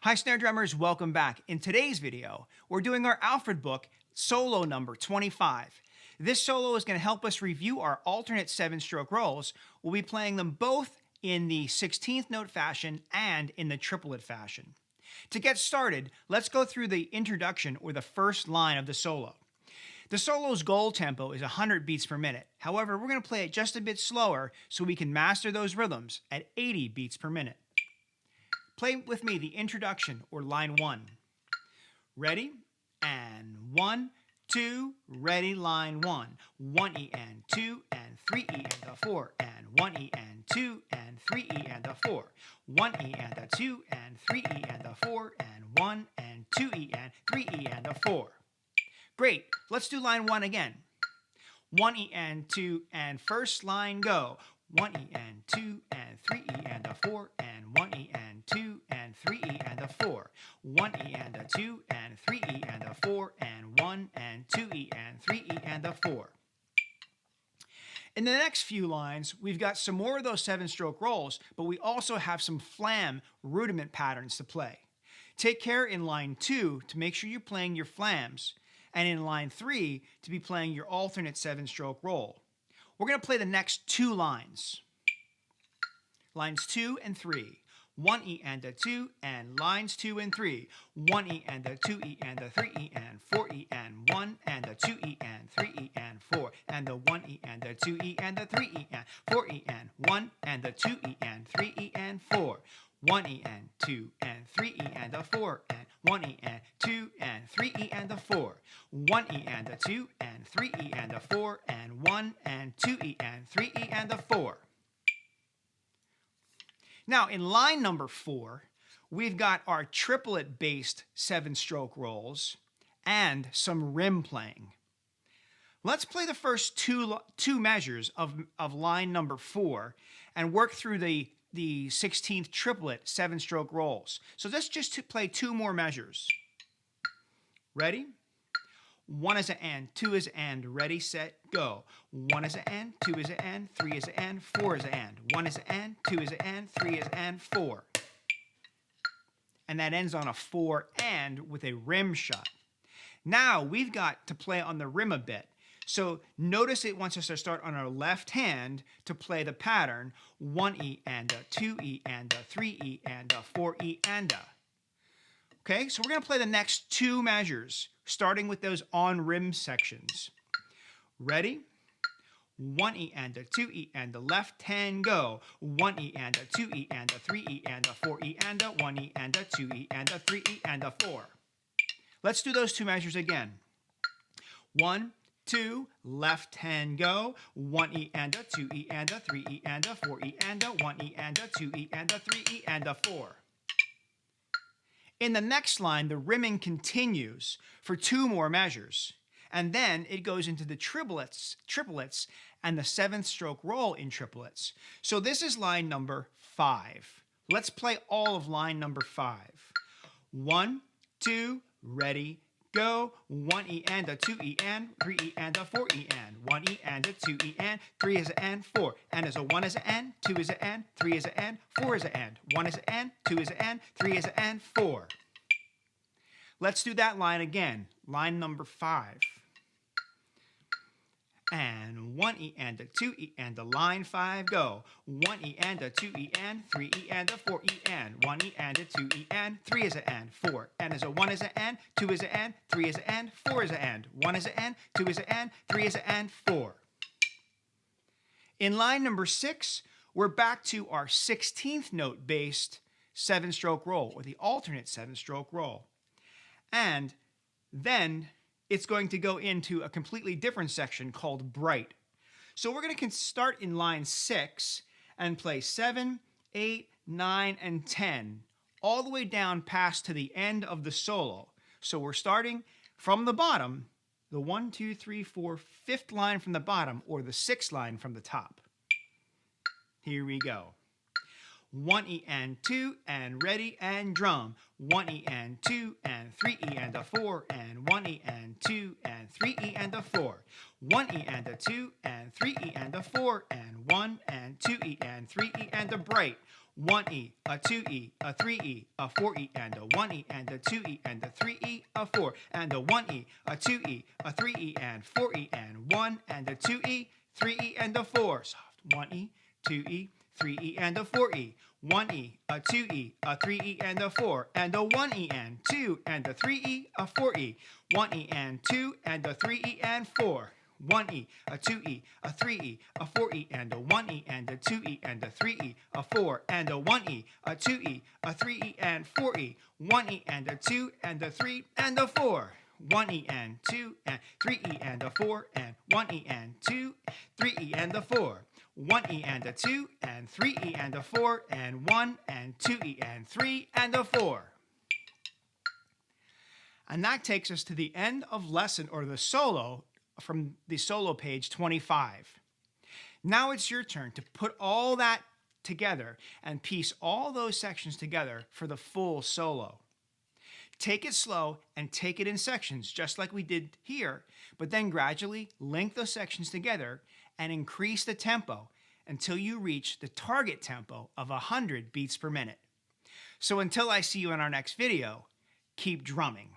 Hi snare drummers, welcome back. In today's video, we're doing our Alfred book, solo number 25. This solo is going to help us review our alternate 7-stroke rolls. We'll be playing them both in the 16th note fashion and in the triplet fashion. To get started, let's go through the introduction or the first line of the solo. The solo's goal tempo is 100 beats per minute. However, we're going to play it just a bit slower so we can master those rhythms at 80 beats per minute. Play with me the introduction or line 1. Ready? And 1, 2, ready, line 1. 1 E and 2 and 3 E and a 4 and 1 E and 2 and 3 E and a 4. 1 E and a 2 and 3 E and a 4 and 1 and 2 E and 3 E and a 4. Great, let's do line 1 again. 1 E and 2 and first line go. 1 E and 2 and 3 E and a 4 and 1 E and 2 and 3 E and a 4. 1 E and a 2 and 3 E and a 4 and 1 and 2 E and 3 E and a 4. In the next few lines, we've got some more of those 7-stroke rolls, but we also have some flam rudiment patterns to play. Take care in line 2 to make sure you're playing your flams, and in line 3 to be playing your alternate 7-stroke roll. We're going to play the next 2 lines. Lines 2 and 3. 1 E and a 2 and lines 2 and 3. 1 E and a 2 E and a 3 E and 4 E and 1 and a 2 E and 3 E and 4 and a 1 E and a 2 E and a 3 E and 4 E and 1 and a 2 E and 3 E and 4. 1 E and 2 and 3 E and a 4 and 1 E and 2 and 3 E and a 4. 1 E and a 2 and 3 E and a 4 and 1 and 2 E and 3 E and a 4. Now in line number 4, we've got our triplet-based 7-stroke rolls and some rim playing. Let's play the first two measures of line number 4 and work through the 16th triplet 7-stroke rolls. So let's just play 2 more measures. Ready? 1 is an and, 2 is an and, ready, set, go. 1 is an and, 2 is an and, 3 is an and, 4 is an and. 1 is an and, 2 is an and, 3 is an and, 4. And that ends on a 4 and with a rim shot. Now we've got to play on the rim a bit. So notice it wants us to start on our left hand to play the pattern 1 E and a 2 E and a 3 E and a 4 E and a. Okay, so we're going to play the next 2 measures, starting with those on rim sections. Ready? 1 E and a 2 E and the left hand go. 1 E and a 2 E and a 3 E and a 4 E and a 1 E and a 2 E and a 3 E and a 4. Let's do those 2 measures again. 1, 2, left hand go. 1 E and a 2 E and a 3 E and a 4 E and a 1 E and a 2 E and a 3 E and a 4. In the next line, the rimming continues for 2 more measures, and then it goes into the triplets and the 7th-stroke roll in triplets. So this is line number 5. Let's play all of line number 5. 1, 2, ready, go. 1 E and a 2 E and 3 E and a 4 E and 1 E and a 2 E and 3 is an and 4 and is a 1 is an and 2 is an and 3 is an and 4 is an and 1 is an and 2 is an and 3 is an and 4. Let's do that line again. Line number 5. And 1 E and a 2 E and a line 5 go. 1 E and a 2 E and 3 E and a 4 E and 1 E and a 2 E and 3 is an and 4 and is a 1 is an and 2 is an and 3 is an and 4 is an and 1 is an and 2 is an and 3 is an and 4. In line number 6, we're back to our 16th note based 7-stroke roll or the alternate 7-stroke roll. And then it's going to go into a completely different section called bright. So we're going to start in line 6 and play 7, 8, 9, and 10 all the way down past to the end of the solo. So we're starting from the bottom, the 1, 2, 3, 4, 5th line from the bottom, or the 6th line from the top. Here we go. 1 E and 2 and ready and drum. 1 E and 2 and 3 E and a 4 and 1 E and 2 and 3 E and a 4. 1 E and a 2 and 3 E and a 4 and 1 and 2 E and 3 E and a bright. 1E, a 2E, a 3E, a 4E, and a 1E, and a 2E, and a 3E, a 4, and a 1E, a 2E, a 3E, and 4E, and 1, and a 2E, 3E, and a 4. Soft. 1E, 2E, 3E, and a 4E. 1E, a 2E, a 3E, and a 4, and a 1E, and 2, and a 3E, a 4E. 1E, and 2, and a 3E, and 4. 1E, a 2E, a 3E, a 4E, and a 1E, and a 2E, and a 3E, a 4, and a 1E, a 2E, a 3E, and 4E. 1E, and a 2, and a 3, and a 4. 1E, and 2, and 3E, and a 4, and 1E, and 2, 3E, and a 4. 1E, and a 2, and 3E, and a 4, and 1, and 2E, and 3, and a 4. And that takes us to the end of lesson, or the solo, from the solo page 25. Now it's your turn to put all that together and piece all those sections together for the full solo. Take it slow and take it in sections, just like we did here, but then gradually link those sections together and increase the tempo until you reach the target tempo of 100 beats per minute. So until I see you in our next video, keep drumming.